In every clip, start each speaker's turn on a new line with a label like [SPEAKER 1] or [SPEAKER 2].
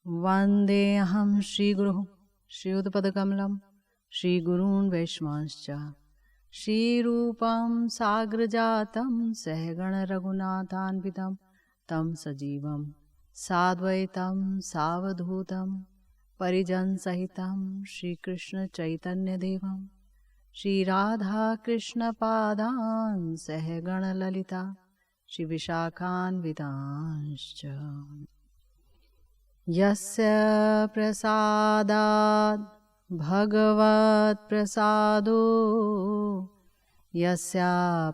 [SPEAKER 1] वन्देऽहं श्रीगुरुः श्रीयुतपदकमलं श्रीगुरून् वैष्णवांश्च श्रीरूपं साग्रजातं सहगणरघुनाथान्वितं तं सजीवं साद्वैतं सावधूतं परिजनसहितं श्रीकृष्णचैतन्यदेवं श्रीराधाकृष्णपादान् सहगणललिता श्रीविशाखान्वितांश्च यस्य प्रसादात् भगवत्प्रसादो यस्य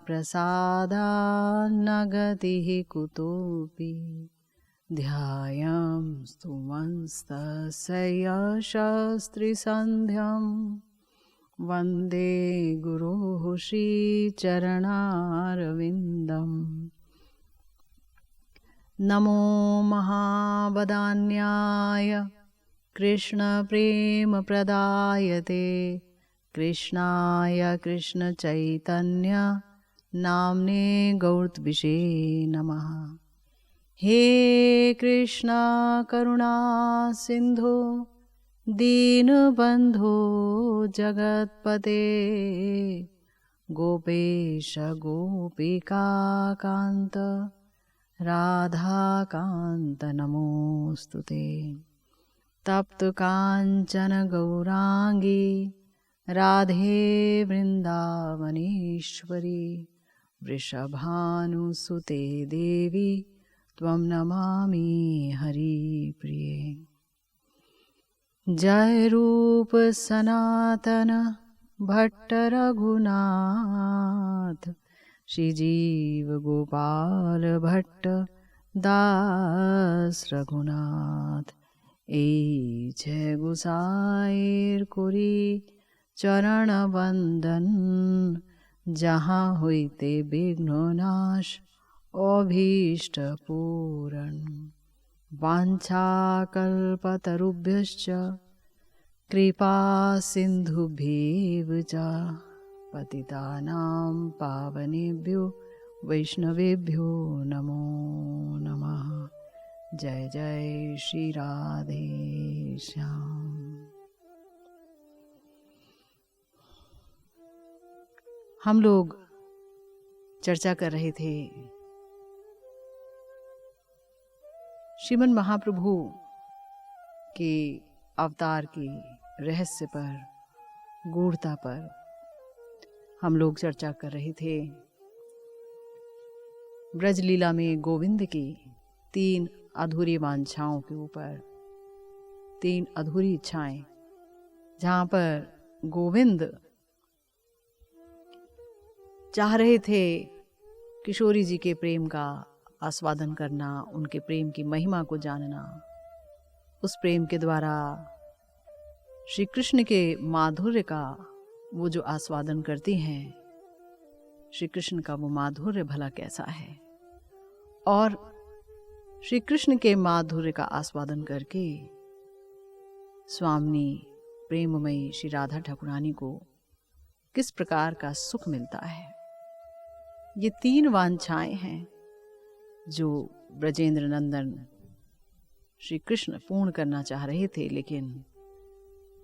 [SPEAKER 1] प्रसादान्न गतिः कुतोऽपि ध्यायं स्तुमंस्तस्य यशस्त्रिसन्ध्यं वन्दे गुरुः श्रीचरणारविन्दम्। नमो महावदान्याय कृष्णप्रेमप्रदायते कृष्णाय कृष्णचैतन्य नाम्ने गौरत्विषे नमः। हे कृष्ण करुणा सिन्धो दीनबन्धो जगत्पते गोपेश गोपिकान्त राधाकान्त नमोऽस्तुते। तप्त काञ्चन गौरांगी राधे वृन्दावनेश्वरी वृषभानुसुते देवी त्वं नमामि हरिप्रिये। जय रूप सनातन भट्ट रघुनाथ श्रीजीव गोपाल भट्ट दास रघुनाथ। এই জয় গোসাইর করি চরণ বন্দন যাহা হইতে বিঘ্ন নাশ অভীষ্ট পূরণ। বাঞ্ছাকল্পতরুভ্যশ্চ কৃপা সিন্ধুভ্যেব চ पतितानां पावनेभ्यो वैष्णवेभ्यो नमो नमः। जय जय श्री राधे श्याम। हम लोग चर्चा कर रहे थे श्रीमन महाप्रभु के अवतार के रहस्य पर, गूढ़ता पर हम लोग चर्चा कर रहे थे। ब्रज लीला में गोविंद की 3 अधूरी वांछाओं के ऊपर, 3 अधूरी इच्छाएं, जहाँ पर गोविंद चाह रहे थे किशोरी जी के प्रेम का आस्वादन करना, उनके प्रेम की महिमा को जानना, उस प्रेम के द्वारा श्री कृष्ण के माधुर्य का वो जो आस्वादन करती हैं, श्री कृष्ण का वो माधुर्य भला कैसा है। और श्री कृष्ण के माधुर्य का आस्वादन करके स्वामिनी प्रेममयी श्री राधा ठाकुरानी को किस प्रकार का सुख मिलता है। ये 3 वांछाएं हैं जो ब्रजेंद्र नंदन श्री कृष्ण पूर्ण करना चाह रहे थे, लेकिन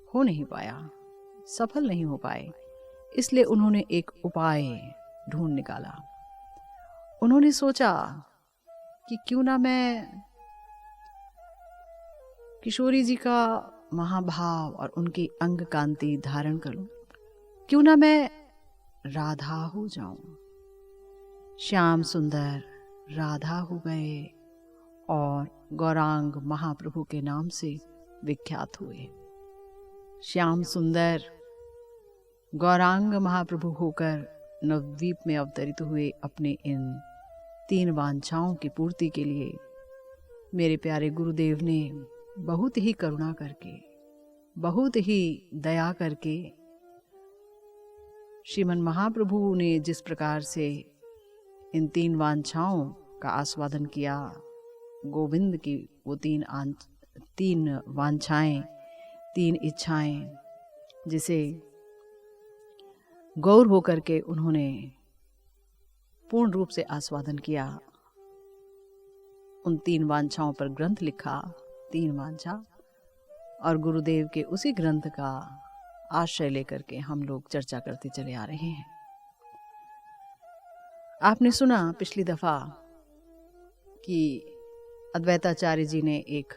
[SPEAKER 1] हो नहीं पाया, सफल नहीं हो पाए। इसलिए उन्होंने एक उपाय ढूंढ निकाला। उन्होंने सोचा कि क्यों ना मैं किशोरी जी का महाभाव और उनकी अंग कांति धारण कर लूं, क्यों ना मैं राधा हो जाऊं। श्याम सुंदर राधा हो गए और गौरांग महाप्रभु के नाम से विख्यात हुए। श्याम सुंदर गौरांग महाप्रभु होकर नवद्वीप में अवतरित हुए अपने इन 3 वांछाओं की पूर्ति के लिए मेरे प्यारे गुरुदेव ने बहुत ही करुणा करके, बहुत ही दया करके श्रीमन महाप्रभु ने जिस प्रकार से इन 3 वांछाओं का आस्वादन किया, गोविंद की वो 3 वांछाएं, 3 इच्छाएं, जिसे गौर होकर के उन्होंने पूर्ण रूप से आस्वादन किया, उन 3 वांछाओं पर ग्रंथ लिखा 3 वांछा, और गुरुदेव के उसी ग्रंथ का आश्रय लेकर के हम लोग चर्चा करते चले आ रहे हैं। आपने सुना पिछली दफा कि अद्वैताचार्य जी ने एक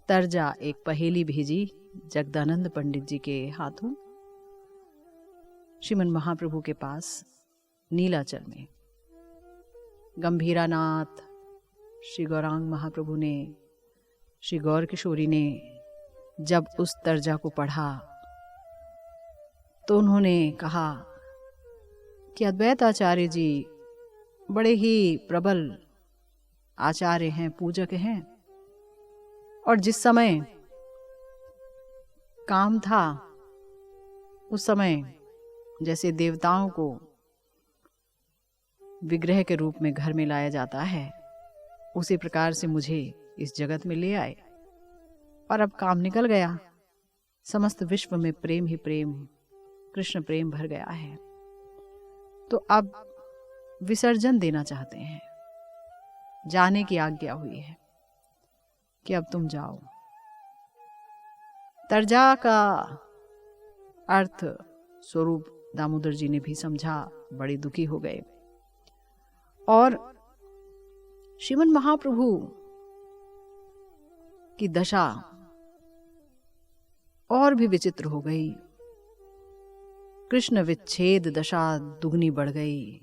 [SPEAKER 1] तर्जा, एक पहेली भेजी जगदानंद पंडित जी के हाथों श्रीमन महाप्रभु के पास नीलाचल में। गंभीरानाथ श्री गौरांग महाप्रभु ने, श्री गौर किशोरी ने जब उस तर्जा को पढ़ा तो उन्होंने कहा कि अद्वैत आचार्य जी बड़े ही प्रबल आचार्य हैं, पूजक हैं, और जिस समय काम था उस समय जैसे देवताओं को विग्रह के रूप में घर में लाया जाता है, उसी प्रकार से मुझे इस जगत में ले आए, और अब काम निकल गया। समस्त विश्व में प्रेम ही प्रेम, कृष्ण प्रेम भर गया है, तो अब विसर्जन देना चाहते हैं। जाने की आज्ञा हुई है कि अब तुम जाओ। तर्जा का अर्थ स्वरूप दामोदर जी ने भी समझा, बड़े दुखी हो गए, और श्रीमन महाप्रभु की दशा और भी विचित्र हो गई। कृष्ण विच्छेद दशा दुगनी बढ़ गई।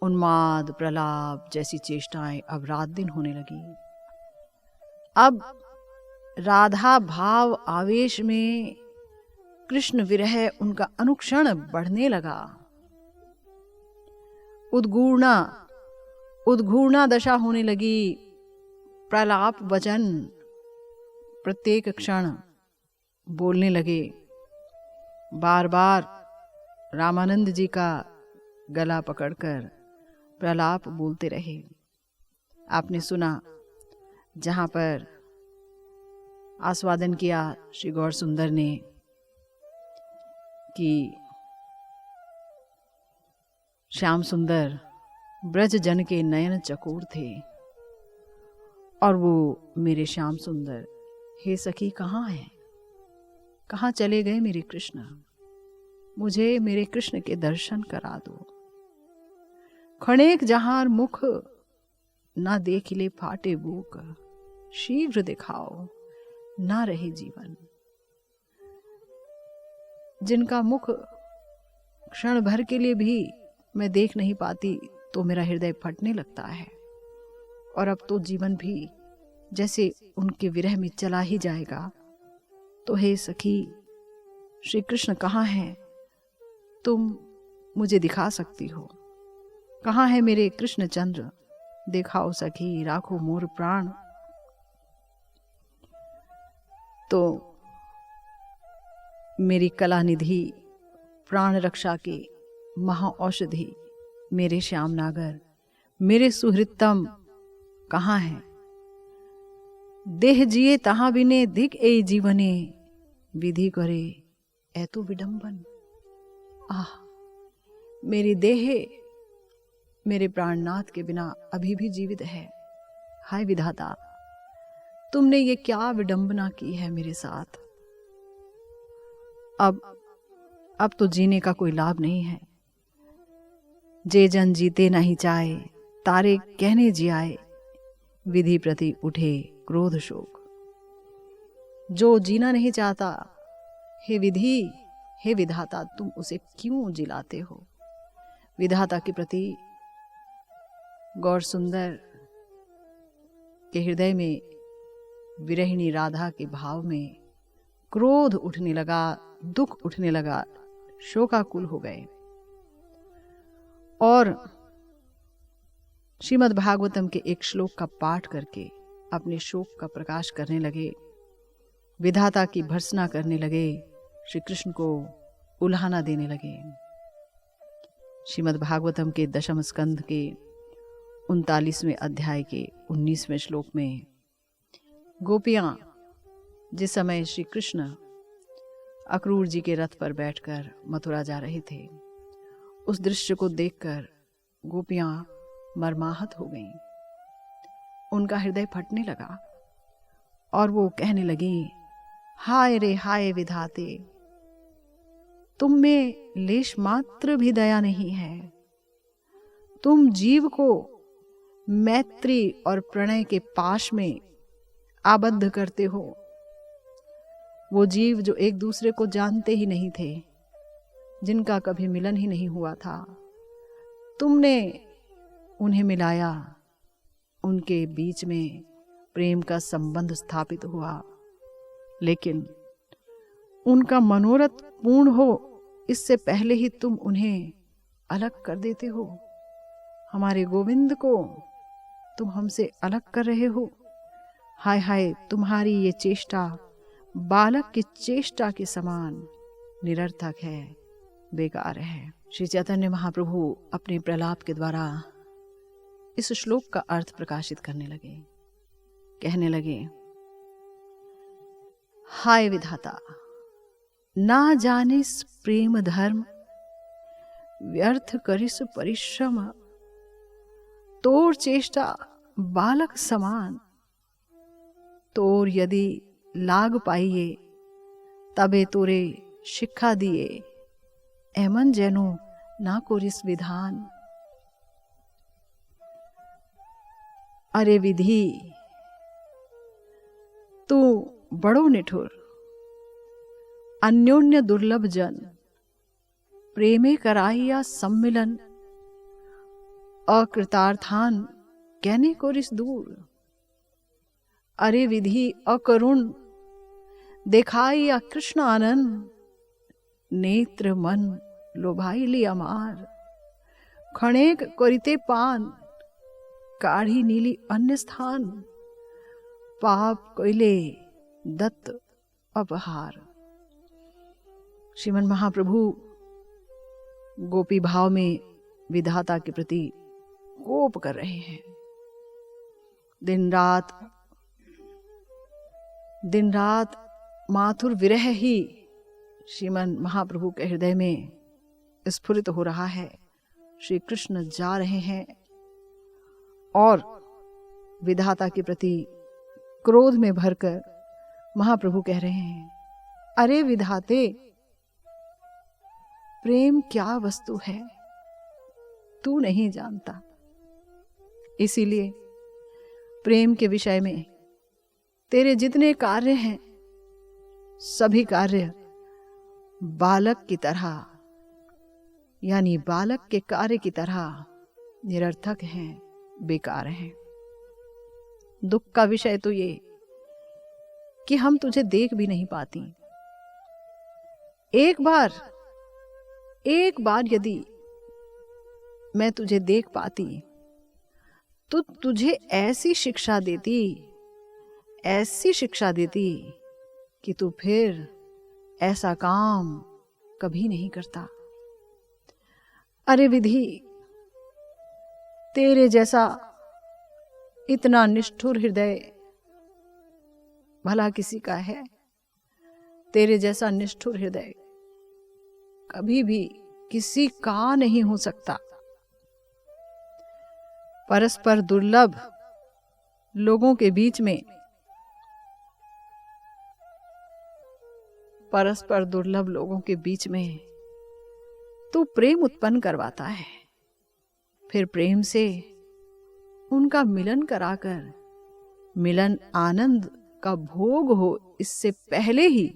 [SPEAKER 1] उन्माद, प्रलाप जैसी चेष्टाएं अब रात दिन होने लगी। अब राधा भाव आवेश में कृष्ण विरह उनका अनुक्षण बढ़ने लगा। उद्घूर्णा दशा होने लगी। प्रलाप वचन प्रत्येक क्षण बोलने लगे। बार बार रामानंद जी का गला पकड़कर प्रलाप बोलते रहे। आपने सुना जहां पर आस्वादन किया श्री गौर सुंदर ने कि श्याम सुंदर ब्रज जन के नयन चकोर थे, और वो मेरे श्याम सुंदर, हे सखी कहाँ है, कहाँ चले गए मेरे कृष्ण, मुझे मेरे कृष्ण के दर्शन करा दो। खणेक जहार मुख ना देख ले फाटे बूक, शीघ्र दिखाओ ना रहे जीवन। जिनका मुख क्षण भर के लिए भी मैं देख नहीं पाती तो मेरा हृदय फटने लगता है, और अब तो जीवन भी जैसे उनके विरह में चला ही जाएगा। तो हे सखी, श्री कृष्ण कहाँ हैं? तुम मुझे दिखा सकती हो। कहाँ है मेरे कृष्ण चंद्र? दिखाओ सखी, राखो मोर प्राण। तो मेरी कला निधि, प्राण रक्षा की महाऔषधि मेरे श्याम नागर, मेरे सुहृतम कहाँ है? देह जिए तहाँ बिने दिक ए जीवने, विधि करे ऐतो विडंबन। आह, मेरी देह मेरे प्राणनाथ के बिना अभी भी जीवित है। हाय विधाता, तुमने ये क्या विडंबना की है मेरे साथ। अब तो जीने का कोई लाभ नहीं है। जे जन जीते नहीं चाहे, तारे कहने जियाए, विधि प्रति उठे क्रोध शोक। जो जीना नहीं चाहता, हे विधि, हे विधाता, तुम उसे क्यों जिलाते हो? विधाता के प्रति गौर सुंदर के हृदय में विरहिणी राधा के भाव में क्रोध उठने लगा, दुख उठने लगा, शोकाकुल हो गए, और श्रीमद् भागवतम के एक श्लोक का पाठ करके अपने शोक का प्रकाश करने लगे, विधाता की भर्त्सना करने लगे, श्री कृष्ण को उल्हाना देने लगे। श्रीमद् भागवतम के दशम स्कंध के 39वें अध्याय के 19वें श्लोक में गोपियां जिस समय श्री कृष्ण अक्रूर जी के रथ पर बैठकर मथुरा जा रहे थे, उस दृश्य को देखकर गोपियां मर्माहत हो गईं। उनका हृदय फटने लगा। और वो कहने लगी, हाय रे हाय विधाते, तुम में लेश मात्र भी दया नहीं है। तुम जीव को मैत्री और प्रणय के पाश में आबद्ध करते हो। वो जीव जो एक दूसरे को जानते ही नहीं थे, जिनका कभी मिलन ही नहीं हुआ था, तुमने उन्हें मिलाया, उनके बीच में प्रेम का संबंध स्थापित हुआ। लेकिन उनका मनोरथ पूर्ण हो इससे पहले ही तुम उन्हें अलग कर देते हो। हमारे गोविंद को तुम हमसे अलग कर रहे हो। हाय हाय, तुम्हारी ये चेष्टा बालक की चेष्टा के समान निरर्थक है, बेकार है। श्री चैतन्य महाप्रभु अपने प्रलाप के द्वारा इस श्लोक का अर्थ प्रकाशित करने लगे। कहने लगे, हाय विधाता, ना जानिस प्रेम धर्म, व्यर्थ करिस परिश्रम, तोर चेष्टा बालक समान, तोर यदि लाग पाइए, तबे तोरे शिक्षा दिए, एमन जैनो ना कोरिस विधान। अरे विधि, तू बड़ो निठुर, अन्योन्य दुर्लभ जन, प्रेमे कराइया सम्मिलन, अकृतार्थान कहने कोरिस दूर। अरे विधि अकरुण, देखाइया कृष्ण आनंद, नेत्र मन लोभाइली अमार, खणेक करिते पान, काढ़ी नीली अन्य स्थान, पाप कोइले दत्त अपहार। श्रीमन महाप्रभु गोपी भाव में विधाता के प्रति कोप कर रहे हैं। दिन रात माथुर विरह ही श्रीमन महाप्रभु के हृदय में स्फुरित हो रहा है। श्री कृष्ण जा रहे हैं और विधाता के प्रति क्रोध में भरकर महाप्रभु कह रहे हैं, अरे विधाते, प्रेम क्या वस्तु है तू नहीं जानता। इसीलिए प्रेम के विषय में तेरे जितने कार्य हैं, सभी कार्य बालक की तरह, यानी बालक के कार्य की तरह निरर्थक हैं, बेकार हैं। दुख का विषय तो ये कि हम तुझे देख भी नहीं पाती। एक बार यदि मैं तुझे देख पाती तो तुझे ऐसी शिक्षा देती कि तू फिर ऐसा काम कभी नहीं करता। अरे विधि, तेरे जैसा इतना निष्ठुर हृदय भला किसी का है? तेरे जैसा निष्ठुर हृदय कभी भी किसी का नहीं हो सकता। परस्पर दुर्लभ लोगों के बीच में तू प्रेम उत्पन्न करवाता है, फिर प्रेम से उनका मिलन कराकर मिलन आनंद का भोग हो इससे पहले ही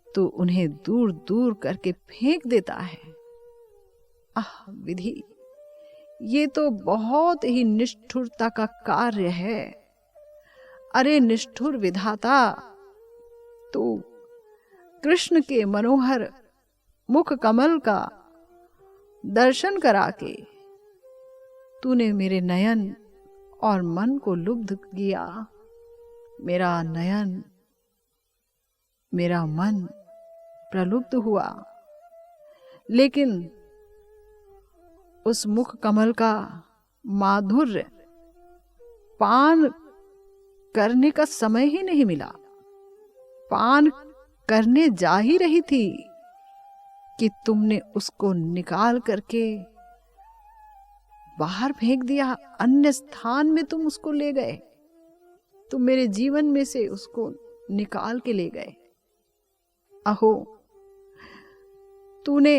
[SPEAKER 1] तू उन्हें दूर दूर करके फेंक देता है। आह विधि, ये तो बहुत ही निष्ठुरता का कार्य है। अरे निष्ठुर विधाता, तू कृष्ण के मनोहर मुख कमल का दर्शन करा के तूने मेरे नयन और मन को लुब्ध किया। मेरा नयन, मेरा मन प्रलुब्ध हुआ, लेकिन उस मुख कमल का माधुर्य पान करने का समय ही नहीं मिला। पान करने जा ही रही थी कि तुमने उसको निकाल करके बाहर फेंक दिया, अन्य स्थान में तुम उसको ले गए। तुम मेरे जीवन में से उसको निकाल के ले गए। अहो, तूने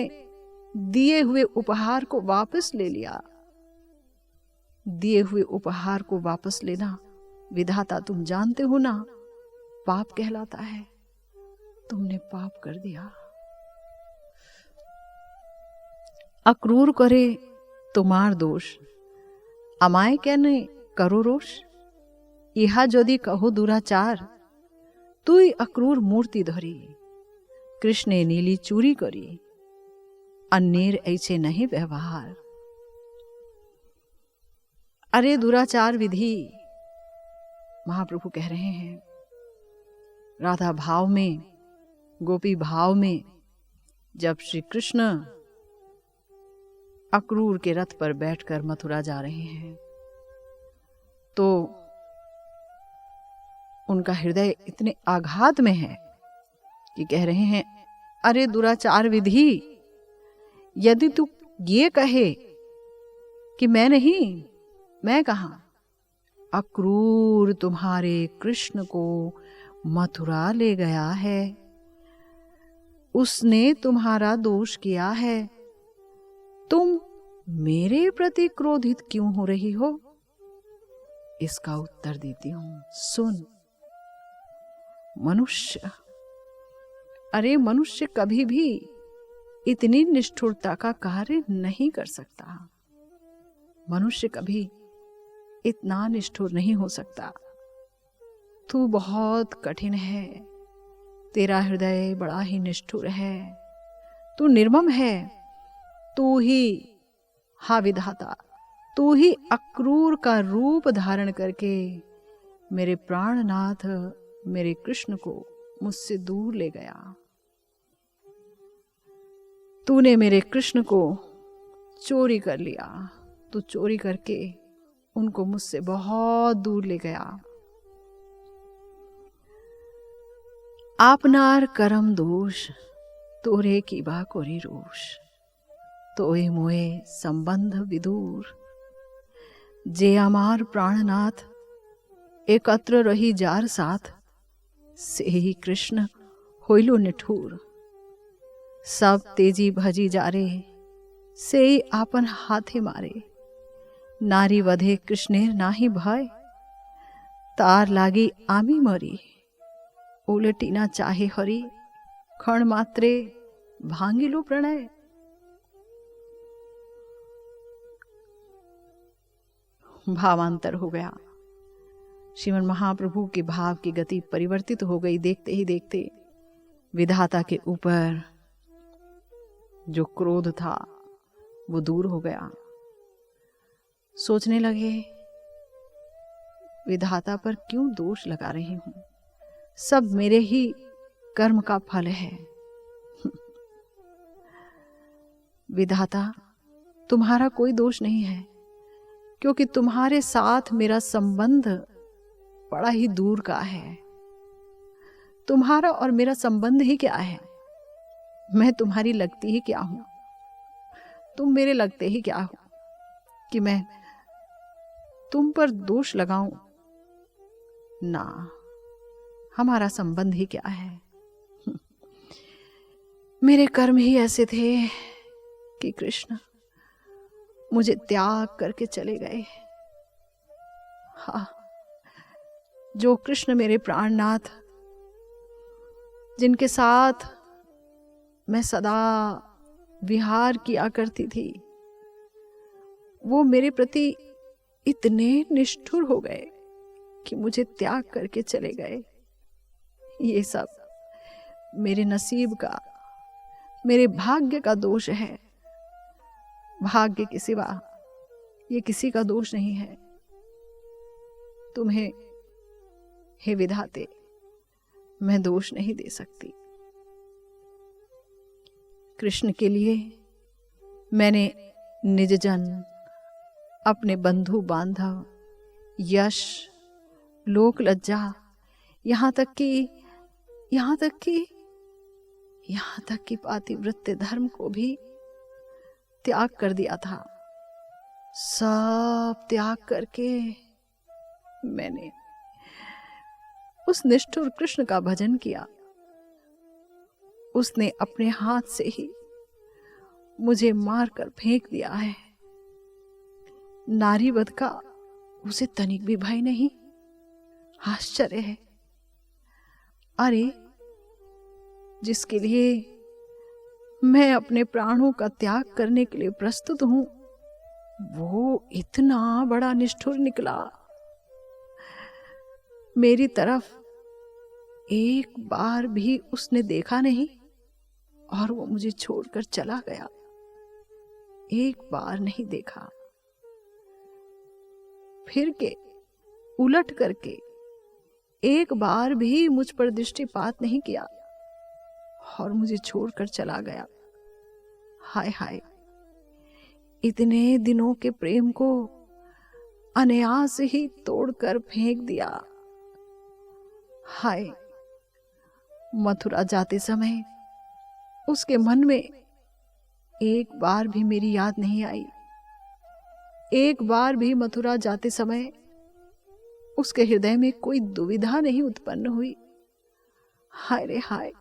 [SPEAKER 1] दिए हुए उपहार को वापस ले लिया। दिए हुए उपहार को वापस लेना विधाता तुम जानते हो ना, पाप कहलाता है। तुमने पाप कर दिया। अक्रूर करे तुम्हार दोष, अमाय कहने करो रोष। इहा यदि कहो दुराचार, तुई अक्रूर मूर्ति धरी। कृष्णे नीली चूरी करी, अन्नेर ऐसे नहीं व्यवहार। अरे दुराचार विधि, महाप्रभु कह रहे हैं, राधा भाव में, गोपी भाव में जब श्री कृष्ण अक्रूर के रथ पर बैठकर मथुरा जा रहे हैं तो उनका हृदय इतने आघात में है कि कह रहे हैं, अरे दुराचार विधि, यदि तू ये कहे कि मैं नहीं, मैं कहां, अक्रूर तुम्हारे कृष्ण को मथुरा ले गया है, उसने तुम्हारा दोष किया है, तुम मेरे प्रति क्रोधित क्यों हो रही हो? इसका उत्तर देती हूं, सुन। मनुष्य, अरे मनुष्य कभी भी इतनी निष्ठुरता का कार्य नहीं कर सकता। मनुष्य कभी इतना निष्ठुर नहीं हो सकता। तू बहुत कठिन है, तेरा हृदय बड़ा ही निष्ठुर है, तू निर्मम है। तू ही, हा विधाता, तू ही अक्रूर का रूप धारण करके मेरे प्राणनाथ मेरे कृष्ण को मुझसे दूर ले गया। तूने मेरे कृष्ण को चोरी कर लिया। तू चोरी करके उनको मुझसे बहुत दूर ले गया। आपनार करम दोष, तोरे की बा कोरी रोष। तोए मोए संबंध विदूर, जे अमार प्राणनाथ एकत्र रही जार साथ। से ही कृष्ण होइलो निठूर, सब तेजी भजी जारे। से ही आपन हाथे मारे, नारी वधे कृष्णेर नाही भय। तार लागी आमी मरी, उलटी ना चाहे हरी। क्षण मात्रे भांगिलो प्रणय। भावांतर हो गया। श्रीमन महाप्रभु के भाव की गति परिवर्तित हो गई। देखते ही देखते विधाता के ऊपर जो क्रोध था वो दूर हो गया। सोचने लगे, विधाता पर क्यों दोष लगा रही हूं, सब मेरे ही कर्म का फल है। विधाता, तुम्हारा कोई दोष नहीं है, क्योंकि तुम्हारे साथ मेरा संबंध बड़ा ही दूर का है। तुम्हारा और मेरा संबंध ही क्या है? मैं तुम्हारी लगती ही क्या हूं? तुम मेरे लगते ही क्या हो कि मैं तुम पर दोष लगाऊं? ना, हमारा संबंध ही क्या है? मेरे कर्म ही ऐसे थे कि कृष्ण मुझे त्याग करके चले गए। हाँ, जो कृष्ण मेरे प्राणनाथ, जिनके साथ मैं सदा विहार किया करती थी, वो मेरे प्रति इतने निष्ठुर हो गए कि मुझे त्याग करके चले गए। ये सब मेरे नसीब का, मेरे भाग्य का दोष है। भाग्य के सिवा ये किसी का दोष नहीं है। तुम्हें, हे विधाते, मैं दोष नहीं दे सकती। कृष्ण के लिए मैंने निज जन, अपने बंधु बांधव, यश, लोक लज्जा, यहाँ तक कि पातिव्रत्य धर्म को भी त्याग कर दिया था। सब त्याग करके मैंने उस निष्ठुर कृष्ण का भजन किया। उसने अपने हाथ से ही मुझे मारकर फेंक दिया है। नारी वध का उसे तनिक भी भय नहीं। आश्चर्य है। अरे, जिसके लिए मैं अपने प्राणों का त्याग करने के लिए प्रस्तुत हूं, वो इतना बड़ा निष्ठुर निकला। मेरी तरफ एक बार भी उसने देखा नहीं और वो मुझे छोड़कर चला गया। एक बार नहीं देखा, फिर के उलट करके एक बार भी मुझ पर दृष्टिपात नहीं किया और मुझे छोड़कर चला गया। हाय हाय, इतने दिनों के प्रेम को अनायास ही तोड़कर फेंक दिया। हाय, मथुरा जाते समय उसके मन में एक बार भी मेरी याद नहीं आई। एक बार भी मथुरा जाते समय उसके हृदय में कोई दुविधा नहीं उत्पन्न हुई। हाय रे हाय,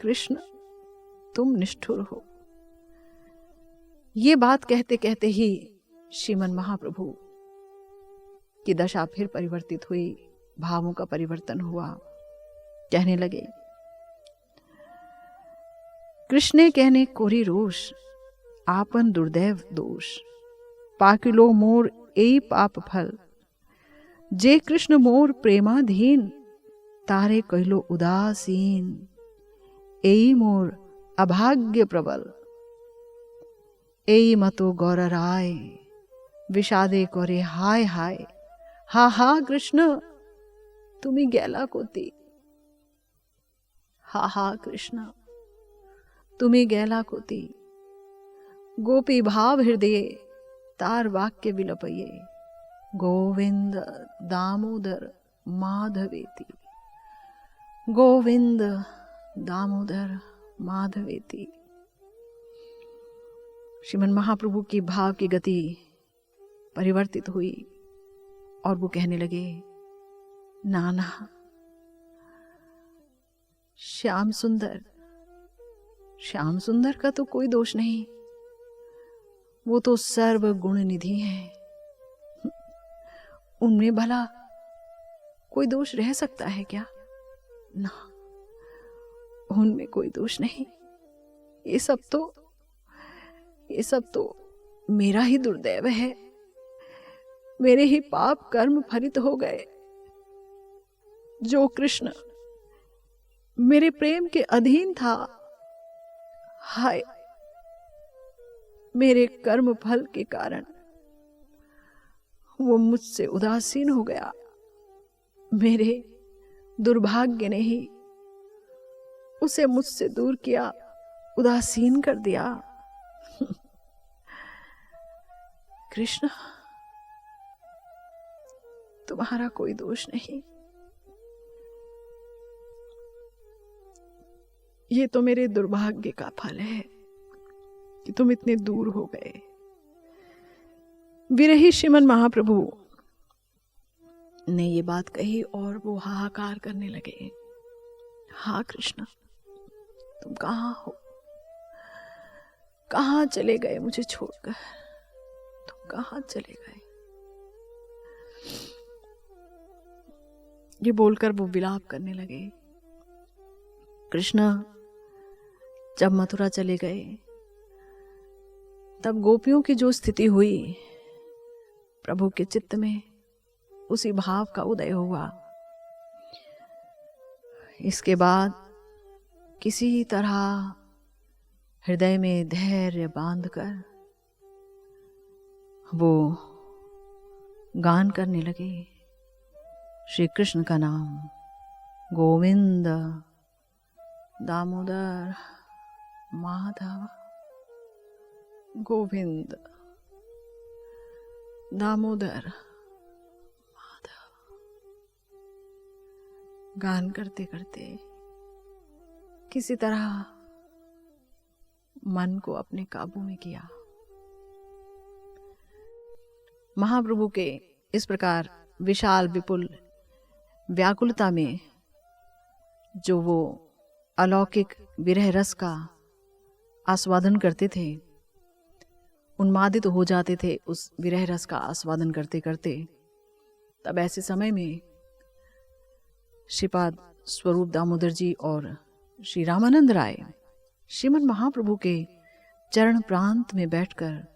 [SPEAKER 1] कृष्ण तुम निष्ठुर हो। ये बात कहते कहते ही श्रीमन महाप्रभु की दशा फिर परिवर्तित हुई, भावों का परिवर्तन हुआ। कहने लगे, कृष्णे कहने कोरी रोष, आपन दुर्दैव दोष, पाकिलो मोर एई पाप फल, जे कृष्ण मोर प्रेमाधीन, तारे कहिलो उदासीन, एई मोर अभाग्य प्रबल, एई मतो गौर राय, विषादे करे हाय हाय, हा हा कृष्ण तुम्ही गेला कोती, हा हा कृष्ण तुम्ही गेला कोती, गोपी भाव हृदय तार वाक्य विलपये, गोविंद दामोदर माधवेति, गोविंद दामोदर माधवेति। श्रीमन महाप्रभु की भाव की गति परिवर्तित हुई और वो कहने लगे, नाना, श्याम सुंदर का तो कोई दोष नहीं, वो तो सर्व गुण निधि है। उनमें भला कोई दोष रह सकता है क्या? ना, उनमें कोई दोष नहीं। ये सब तो मेरा ही दुर्दैव है। मेरे ही पाप कर्म फलित हो गए। जो कृष्ण मेरे प्रेम के अधीन था, हाय, मेरे कर्म फल के कारण वो मुझसे उदासीन हो गया। मेरे दुर्भाग्य ने ही उसे मुझसे दूर किया, उदासीन कर दिया। कृष्ण, तुम्हारा कोई दोष नहीं। ये तो मेरे दुर्भाग्य का फल है कि तुम इतने दूर हो गए। विरही श्रीमन महाप्रभु ने ये बात कही और वो हाहाकार करने लगे। हाँ कृष्ण, तुम कहाँ हो? कहाँ चले गए मुझे छोड़कर? तुम कहाँ चले गए? ये बोलकर वो विलाप करने लगे। कृष्ण जब मथुरा चले गए तब गोपियों की जो स्थिति हुई, प्रभु के चित्त में उसी भाव का उदय हुआ। इसके बाद किसी तरह हृदय में धैर्य बांधकर वो गान करने लगे श्री कृष्ण का नाम, गोविंद दामोदर माधव, गोविंद दामोदर माधव। गान करते करते किसी तरह मन को अपने काबू में किया। महाप्रभु के इस प्रकार विशाल विपुल व्याकुलता में जो वो अलौकिक विरह रस का आस्वादन करते थे, उन्मादित हो जाते थे उस विरह रस का आस्वादन करते करते, तब ऐसे समय में श्रीपाद स्वरूप दामोदर जी और श्री रामानंद राय श्रीमन महाप्रभु के चरण प्रांत में बैठकर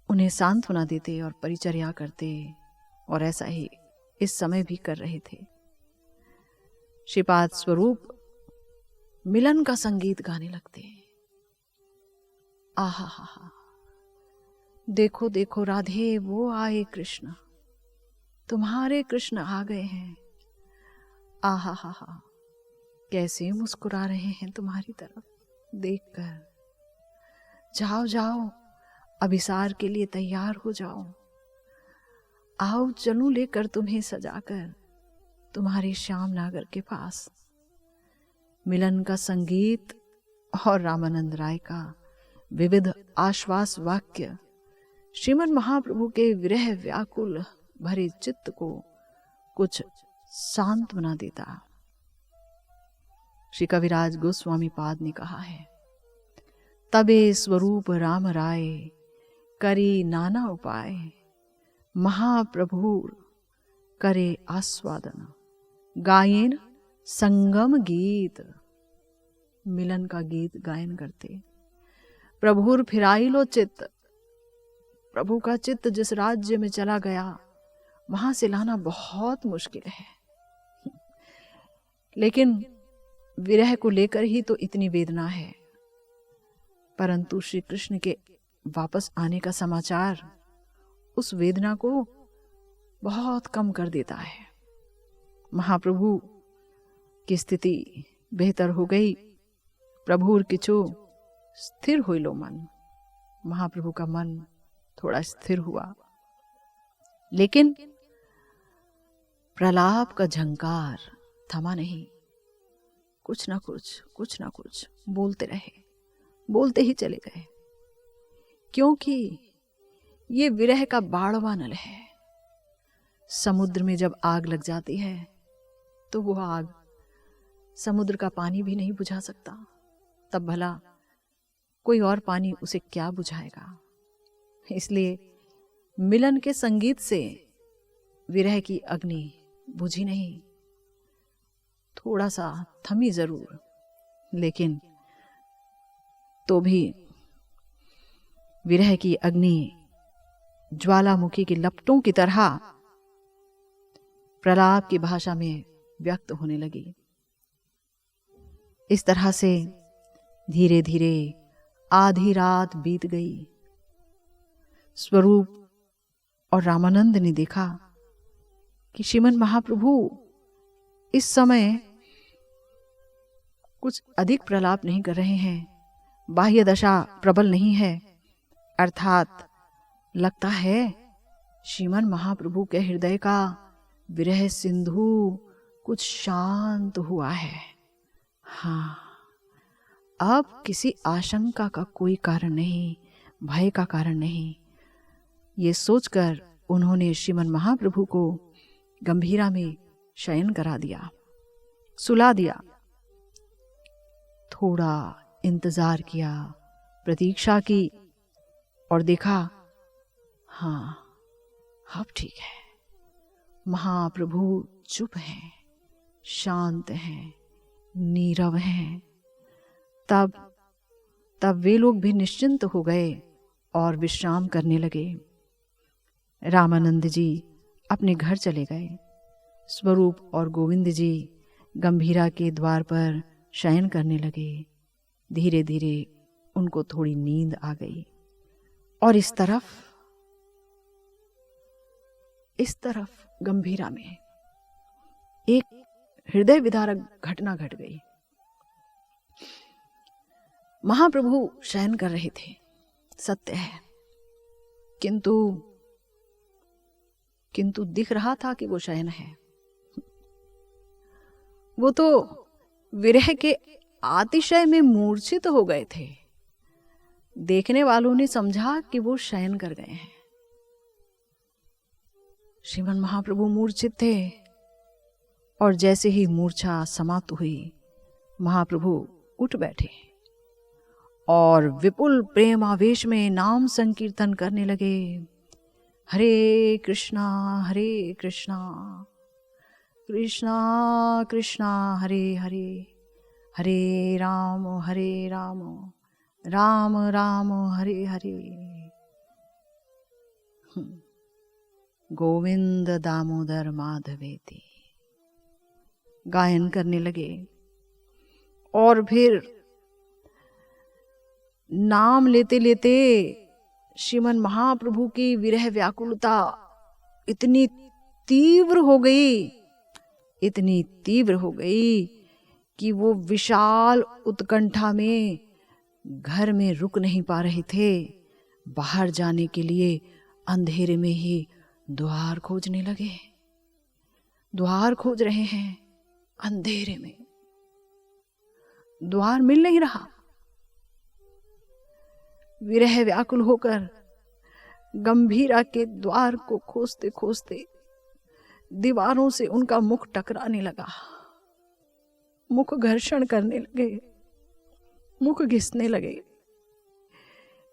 [SPEAKER 1] उन्हें सांत्वना देते और परिचर्या करते, और ऐसा ही इस समय भी कर रहे थे। श्रीपाद स्वरूप मिलन का संगीत गाने लगते। आहा हा हा, देखो देखो राधे वो आए कृष्ण, तुम्हारे कृष्ण आ गए हैं। आहा हा हा, कैसे मुस्कुरा रहे हैं तुम्हारी तरफ देखकर। जाओ जाओ, अभिसार के लिए तैयार हो जाओ। आओ चलूं लेकर तुम्हें सजाकर तुम्हारे श्याम नागर के पास। मिलन का संगीत और रामानंद राय का विविध आश्वास वाक्य श्रीमन महाप्रभु के विरह व्याकुल भरे चित्त को कुछ शांत बना देता। श्री कविराज गोस्वामी पाद ने कहा है, तबे स्वरूप राम राय करी नाना उपाय, महाप्रभु करे आस्वादन, गायन संगम गीत। मिलन का गीत गायन करते। प्रभुर फिराइलो चित्त, प्रभु का चित्त जिस राज्य में चला गया वहां से लाना बहुत मुश्किल है। लेकिन विरह को लेकर ही तो इतनी वेदना है, परंतु श्री कृष्ण के वापस आने का समाचार उस वेदना को बहुत कम कर देता है। महाप्रभु की स्थिति बेहतर हो गई। प्रभुर किछु स्थिर हुइलो मन, महाप्रभु का मन थोड़ा स्थिर हुआ। लेकिन प्रलाप का झंकार थमा नहीं। कुछ ना कुछ बोलते रहे, बोलते ही चले गए, क्योंकि ये विरह का बाड़वा नल है। समुद्र में जब आग लग जाती है तो वो आग समुद्र का पानी भी नहीं बुझा सकता, तब भला कोई और पानी उसे क्या बुझाएगा। इसलिए मिलन के संगीत से विरह की अग्नि बुझी नहीं, थोड़ा सा थमी जरूर, लेकिन तो भी विरह की अग्नि ज्वालामुखी की लपटों की तरह प्रलाप की भाषा में व्यक्त होने लगी। इस तरह से धीरे धीरे आधी रात बीत गई। स्वरूप और रामानंद ने देखा कि श्रीमन महाप्रभु इस समय कुछ अधिक प्रलाप नहीं कर रहे हैं, बाह्य दशा प्रबल नहीं है, अर्थात लगता है श्रीमन महाप्रभु के हृदय का विरह सिंधु कुछ शांत हुआ है। हाँ, अब किसी आशंका का कोई कारण नहीं, भय का कारण नहीं। ये सोचकर उन्होंने श्रीमन महाप्रभु को गंभीरा में शयन करा दिया, सुला दिया। थोड़ा इंतजार किया, प्रतीक्षा की, और देखा हाँ अब ठीक है। महाप्रभु चुप हैं, शांत हैं, नीरव हैं। तब वे लोग भी निश्चिंत हो गए और विश्राम करने लगे। रामानंद जी अपने घर चले गए। स्वरूप और गोविंद जी गंभीरा के द्वार पर शयन करने लगे। धीरे धीरे उनको थोड़ी नींद आ गई। और इस तरफ गंभीरा में एक हृदय विदारक घटना घट गई। महाप्रभु शयन कर रहे थे, सत्य है, किंतु दिख रहा था कि वो शयन है। वो तो विरह के अतिशय में मूर्छित हो गए थे। देखने वालों ने समझा कि वो शयन कर गए हैं। श्रीमन महाप्रभु मूर्छित थे, और जैसे ही मूर्छा समाप्त हुई, महाप्रभु उठ बैठे और विपुल प्रेमावेश में नाम संकीर्तन करने लगे। हरे कृष्णा कृष्णा कृष्णा हरे हरे, हरे राम राम राम हरे हरे। गोविंद दामोदर माधवेति गायन करने लगे। और फिर नाम लेते लेते श्रीमन महाप्रभु की विरह व्याकुलता इतनी तीव्र हो गई कि वो विशाल उत्कंठा में घर में रुक नहीं पा रहे थे। बाहर जाने के लिए अंधेरे में ही द्वार खोजने लगे। द्वार खोज रहे हैं अंधेरे में, द्वार मिल नहीं रहा। विरह व्याकुल होकर गंभीरा के द्वार को खोजते खोजते दीवारों से उनका मुख टकराने लगा, मुख घर्षण करने लगे, मुख घिसने लगे।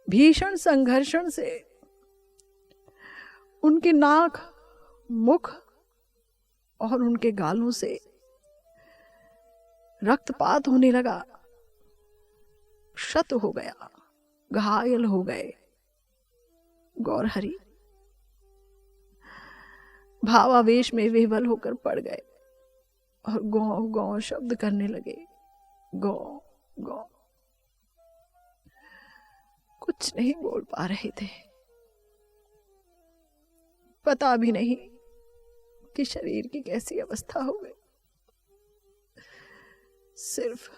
[SPEAKER 1] भीषण संघर्षण से उनके नाक, मुख और उनके गालों से रक्तपात होने लगा। क्षत हो गया, घायल हो गए गौरहरि। भावावेश में विह्वल होकर पड़ गए और गौ गौ शब्द करने लगे। गौ गौ, कुछ नहीं बोल पा रहे थे। पता भी नहीं कि शरीर की कैसी अवस्था हो गई। सिर्फ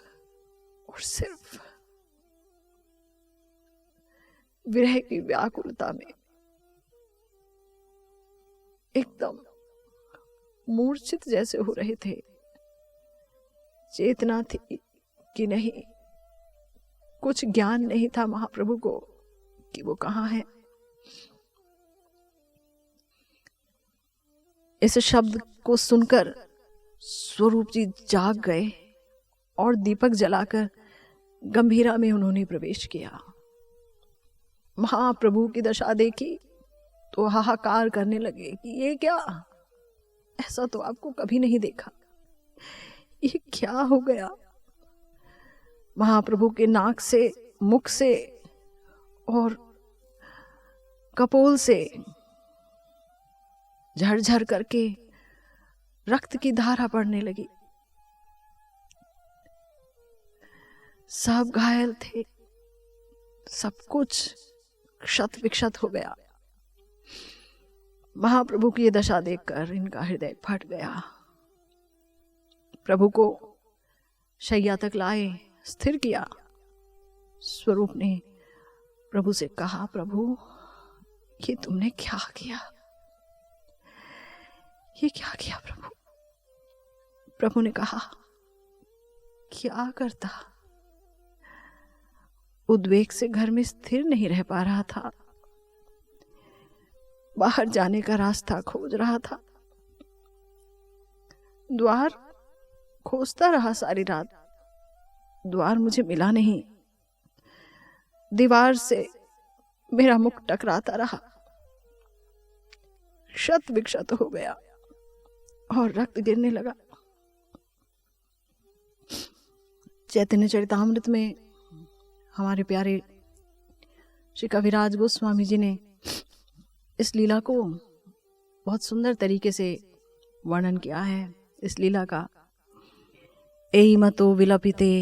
[SPEAKER 1] और सिर्फ विरह की व्याकुलता में एकदम मूर्छित जैसे हो रहे थे। चेतना थी कि नहीं, कुछ ज्ञान नहीं था महाप्रभु को कि वो कहाँ है। इस शब्द को सुनकर स्वरूप जी जाग गए और दीपक जलाकर गंभीरा में उन्होंने प्रवेश किया। महाप्रभु की दशा देखी तो हाहाकार करने लगे कि ये क्या, ऐसा तो आपको कभी नहीं देखा, ये क्या हो गया। महाप्रभु के नाक से, मुख से और कपोल से झरझर करके रक्त की धारा पड़ने लगी। सब घायल थे, सब कुछ क्षत विक्षत हो गया। महाप्रभु की ये दशा देखकर इनका हृदय फट गया। प्रभु को शैया तक लाए, स्थिर किया। स्वरूप ने प्रभु से कहा, प्रभु ये तुमने क्या किया, ये क्या किया प्रभु। प्रभु ने कहा, क्या करता, उद्वेग से घर में स्थिर नहीं रह पा रहा था, बाहर जाने का रास्ता खोज रहा था। द्वार खोजता रहा सारी रात, द्वार मुझे मिला नहीं। दीवार से मेरा मुख टकराता रहा, क्षत विक्षत हो गया और रक्त गिरने लगा। चैतन्य चरितामृत में हमारे प्यारे श्री कविराज गोस्वामी जी ने इस लीला को बहुत सुंदर तरीके से वर्णन किया है। इस लीला का एई मतो विलपिते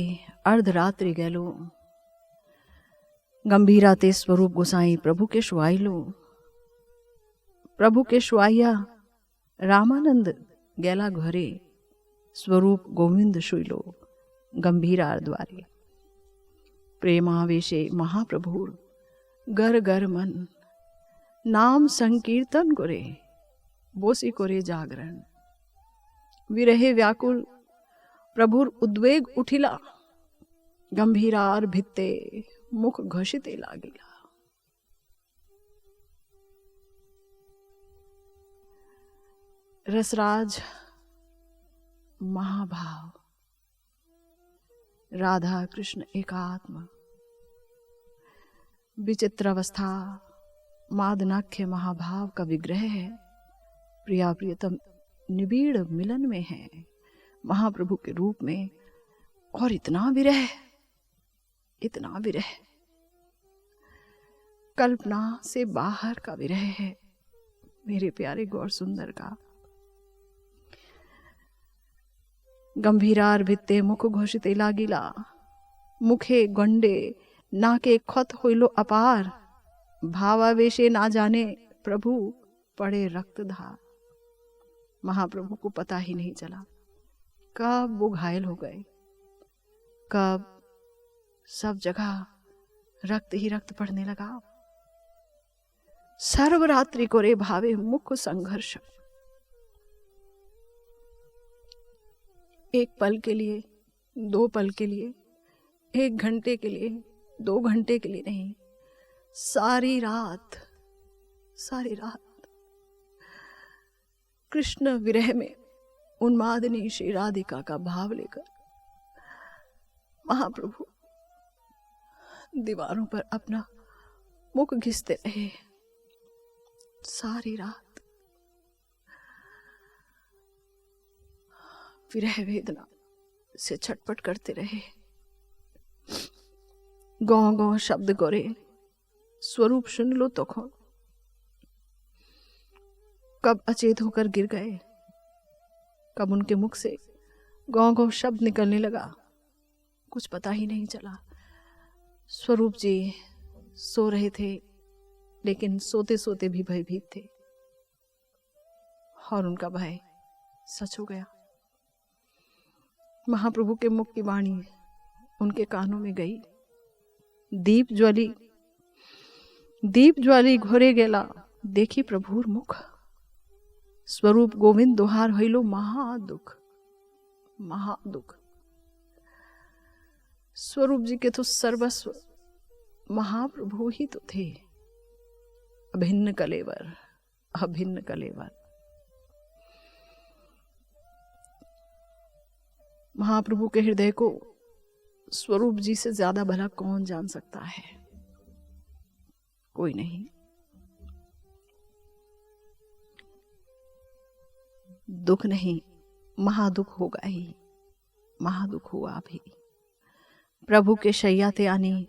[SPEAKER 1] अर्धरात्रि गैलो, गंभीरा ते स्वरूप गोसाई प्रभु के शुआइलो। प्रभु के शुआइया रामानंद गैला घरे, स्वरूप गोविंद शुइलो गंभीरा द्वारे। प्रेमावेशे महाप्रभुर गर गर मन, नाम संकीर्तन करे बोसी करे जागरण। विरहे व्याकुल प्रभुर उद्वेग उठिला, गंभीरार भित्ते मुख घोषिते लागिला। रसराज महाभाव, राधा कृष्ण एकात्म, विचित्र अवस्था मादनाख्य महाभाव का विग्रह है। प्रिया प्रियतम निबिड़ मिलन में है महाप्रभु के रूप में, और इतना विरह, इतना विरह, कल्पना से बाहर का विरह है मेरे प्यारे गौर सुंदर का। गंभीरार भित्ते मुख घोषिते लागिला, मुखे गंडे नाके खत होइलो अपार, भावावेशे ना जाने प्रभु पड़े रक्तधार। महाप्रभु को पता ही नहीं चला कब वो घायल हो गए, कब सब जगह रक्त ही रक्त पड़ने लगा। सर्वरात्रि को रे भावे मुख संघर्ष, एक पल के लिए, दो पल के लिए, एक घंटे के लिए, 2 घंटे के लिए नहीं, सारी रात, सारी रात कृष्ण विरह में उन्मादिनी श्री राधिका का भाव लेकर महाप्रभु दीवारों पर अपना मुख घिसते रहे। सारी रात विरह वेदना से छटपट करते रहे। गौ गौ शब्द गोरे स्वरूप सुन लो तो खो, कब अचेत होकर गिर गए, कब उनके मुख से गौ गौ शब्द निकलने लगा, कुछ पता ही नहीं चला। स्वरूप जी सो रहे थे, लेकिन सोते सोते भी भयभीत थे, और उनका भय सच हो गया। महाप्रभु के मुख की वाणी उनके कानों में गई। दीप ज्वाली घोरे गेला, देखी प्रभुर मुख, स्वरूप गोविंद दोहार होइलो महादुख, महादुख। स्वरूप जी के तो सर्वस्व महाप्रभु ही तो थे, अभिन्न कलेवर, अभिन्न कलेवर। महाप्रभु के हृदय को स्वरूप जी से ज्यादा भला कौन जान सकता है? कोई नहीं। दुख नहीं, महादुख होगा ही, महादुख हुआ भी। प्रभु के शैया ते आनी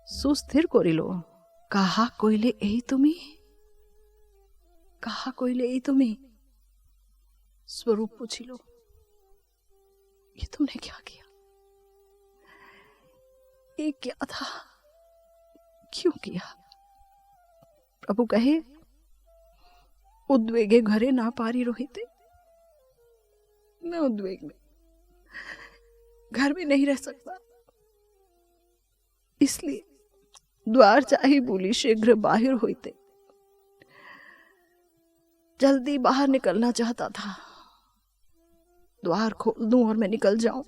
[SPEAKER 1] सुस्थिर कोरिलो, कहा कोइले यही तुम्ही, कहा कोइले यही तुम्ही। स्वरूप पूछिलो, ये तुमने क्या किया? ये क्या था? क्यों किया? प्रभु कहे, उद्वेगे घरे ना पारी रोहिते, मैं उद्वेग में घर में नहीं रह सकता, इसलिए द्वार चाही बोली शीघ्र बाहर होते। जल्दी बाहर निकलना चाहता था, द्वार खोल दूं और मैं निकल जाऊं,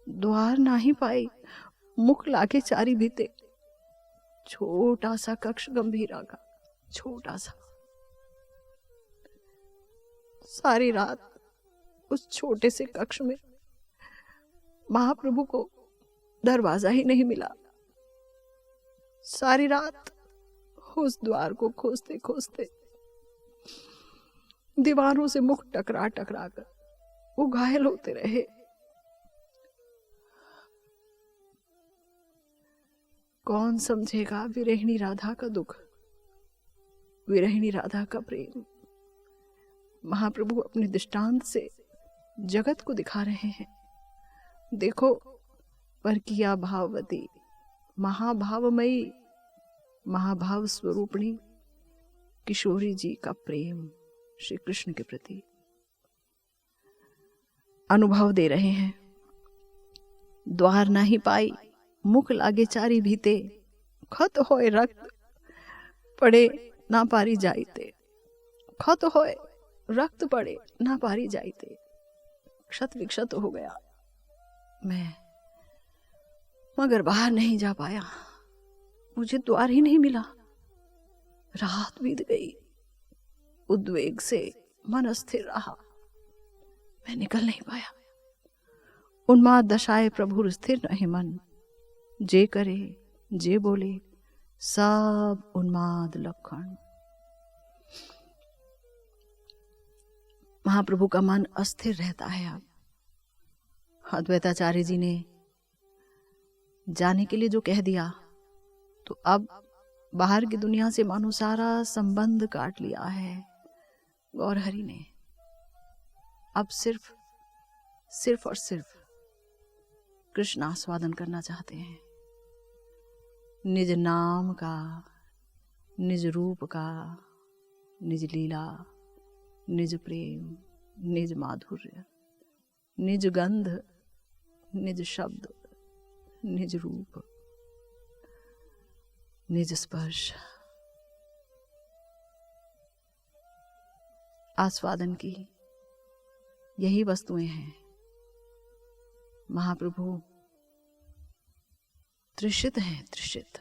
[SPEAKER 1] द्वार ना ही पाई, मुख लाके चारी भीते। छोटा सा कक्ष गंभीरा का, छोटा सा। सारी रात उस छोटे से कक्ष में महाप्रभु को दरवाजा ही नहीं मिला। सारी रात उस द्वार को खोजते खोजते दीवारों से मुख टकरा टकरा कर वो घायल होते रहे। कौन समझेगा विरहिणी राधा का दुख, विरहिणी राधा का प्रेम? महाप्रभु अपने दृष्टांत से जगत को दिखा रहे हैं। देखो, परकिया भाववती, महाभावमयी, महाभाव स्वरूपिणी किशोरी जी का प्रेम श्री कृष्ण के प्रति अनुभव दे रहे हैं। द्वार नहीं पाई, मुख लागे चारी भीते, खत होए रक्त पड़े ना पारी जाइते, खत होए रक्त पड़े ना पारी जाइते। क्षत विक्षत हो गया मैं, मगर बाहर नहीं जा पाया, मुझे द्वार ही नहीं मिला। रात बीत गई, उद्वेग से मन अस्थिर रहा। मैं निकल नहीं पाया। उन्माद दशाए प्रभुर स्थिर रहे मन, जे करे जे बोले सब उन्माद लक्षण। महाप्रभु का मन अस्थिर रहता है। अब अद्वैताचार्य जी ने जाने के लिए जो कह दिया, तो अब बाहर की दुनिया से मानो सारा संबंध काट लिया है गौर हरि ने। अब सिर्फ और सिर्फ कृष्ण आस्वादन करना चाहते हैं, निज नाम का, निज रूप का, निज लीला, निज प्रेम, निज माधुर्य, निज गंध, निज शब्द, निज रूप, निज स्पर्श। आस्वादन की यही वस्तुएं हैं। महाप्रभु तृषित हैं, तृषित,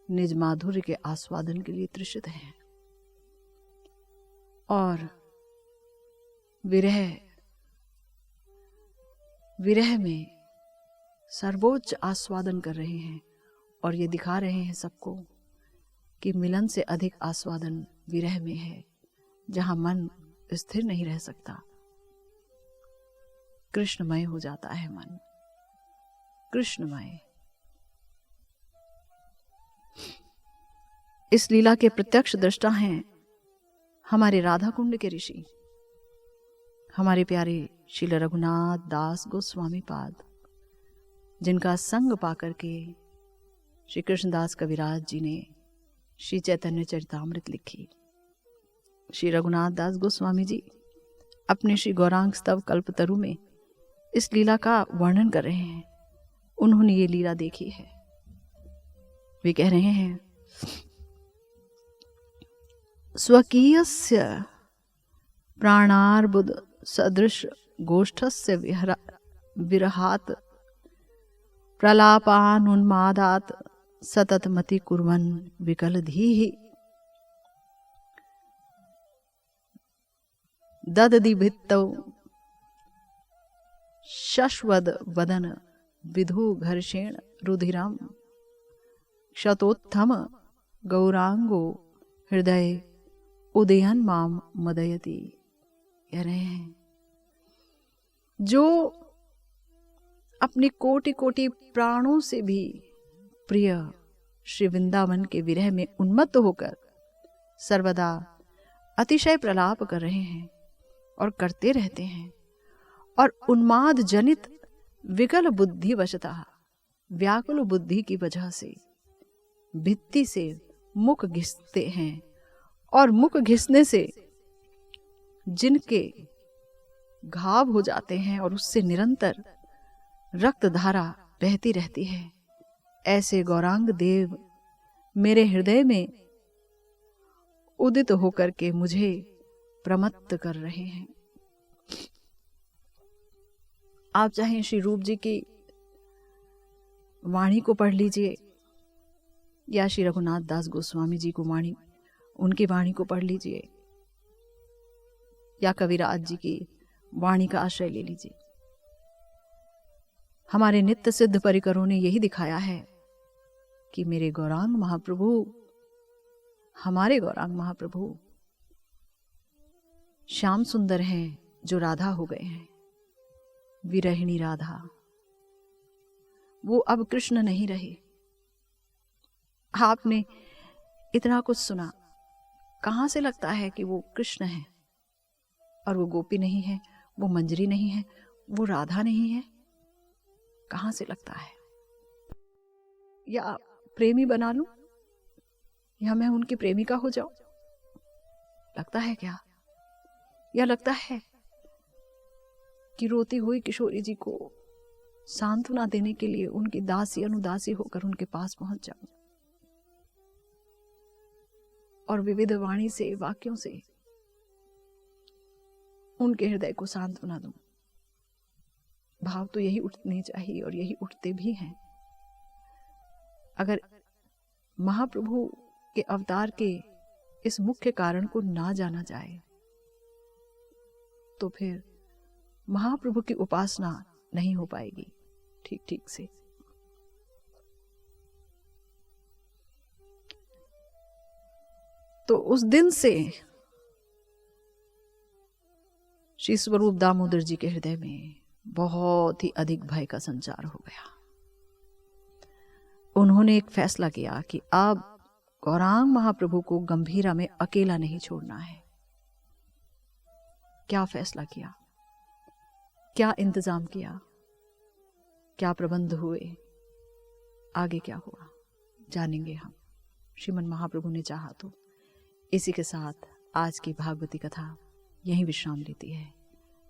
[SPEAKER 1] निज माधुर्य के आस्वादन के लिए तृषित हैं। और विरह में सर्वोच्च आस्वादन कर रहे हैं, और ये दिखा रहे हैं सबको कि मिलन से अधिक आस्वादन विरह में है, जहां मन स्थिर नहीं रह सकता, कृष्णमय हो जाता है मन, कृष्णमय। इस लीला के प्रत्यक्ष दृष्टा हैं हमारे राधा कुंड के ऋषि, हमारे प्यारे श्रील रघुनाथ दास गोस्वामी पाद, जिनका संग पाकर के श्री कृष्णदास कविराज जी ने श्री चैतन्य चरितामृत लिखी। श्री रघुनाथ दास गोस्वामी जी अपने श्री गौरांग स्तव कल्पतरु में इस लीला का वर्णन कर रहे हैं। उन्होंने ये लीला देखी है। वे कह रहे हैं, स्वकीयस्य प्राणार्बुद सदृश गोष्ठस्य विरहात् प्रलापानुन्मादात् सततमति कुर्वन् विकलधीः ददति भित्तौ शश्वद वदन विधु घर्षेण रुधिरम क्षतोत्थम गौरांगो हृदय उदयन माम मदयति। कह रहे हैं, जो अपने कोटि कोटि प्राणों से भी प्रिय श्री वृंदावन के विरह में उन्मत्त होकर सर्वदा अतिशय प्रलाप कर रहे हैं और करते रहते हैं, और उन्माद जनित विकल बुद्धि वशतः, व्याकुल बुद्धि की वजह से भित्ति से मुख घिसते हैं, और मुख घिसने से जिनके घाव हो जाते हैं और उससे निरंतर रक्त धारा बहती रहती है, ऐसे गौरांग देव मेरे हृदय में उदित होकर के मुझे प्रमत्त कर रहे हैं। आप चाहें श्री रूप जी की वाणी को पढ़ लीजिए, या श्री रघुनाथ दास गोस्वामी जी को उनकी वाणी को पढ़ लीजिए, या कविराज जी की वाणी का आश्रय ले लीजिए। हमारे नित्य सिद्ध परिकरों ने यही दिखाया है कि मेरे गौरांग महाप्रभु, हमारे गौरांग महाप्रभु श्याम सुंदर हैं, जो राधा हो गए हैं, विरहिणी राधा। वो अब कृष्ण नहीं रहे। आपने इतना कुछ सुना, कहां से लगता है कि वो कृष्ण है, और वो गोपी नहीं है, वो मंजरी नहीं है, वो राधा नहीं है? कहां से लगता है? या प्रेमी बना लूं, या मैं उनकी प्रेमिका हो जाऊं? लगता है क्या? या लगता है कि रोती हुई किशोरी जी को सांत्वना देने के लिए उनकी दासी अनुदासी होकर उनके पास पहुंच जाऊं और विविध वाणी से, वाक्यों से उनके हृदय को सांत्वना दूं? भाव तो यही उठने चाहिए, और यही उठते भी हैं। अगर महाप्रभु के अवतार के इस मुख्य कारण को ना जाना जाए, तो फिर महाप्रभु की उपासना नहीं हो पाएगी ठीक ठीक से। तो उस दिन से श्री स्वरूप दामोदर जी के हृदय में बहुत ही अधिक भय का संचार हो गया। उन्होंने एक फैसला किया कि अब गौरांग महाप्रभु को गंभीरा में अकेला नहीं छोड़ना है। क्या फैसला किया, क्या इंतजाम किया, क्या प्रबंध हुए, आगे क्या हुआ जानेंगे हम, श्रीमन महाप्रभु ने चाहा तो। इसी के साथ आज की भागवती कथा यहीं विश्राम लेती है।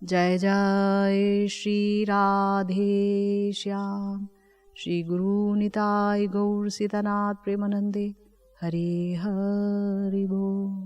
[SPEAKER 1] जय जय श्री राधे श्याम, श्री गुरु निताय गौर सीतानाथ प्रेमानंदे, हरे हरि बोल।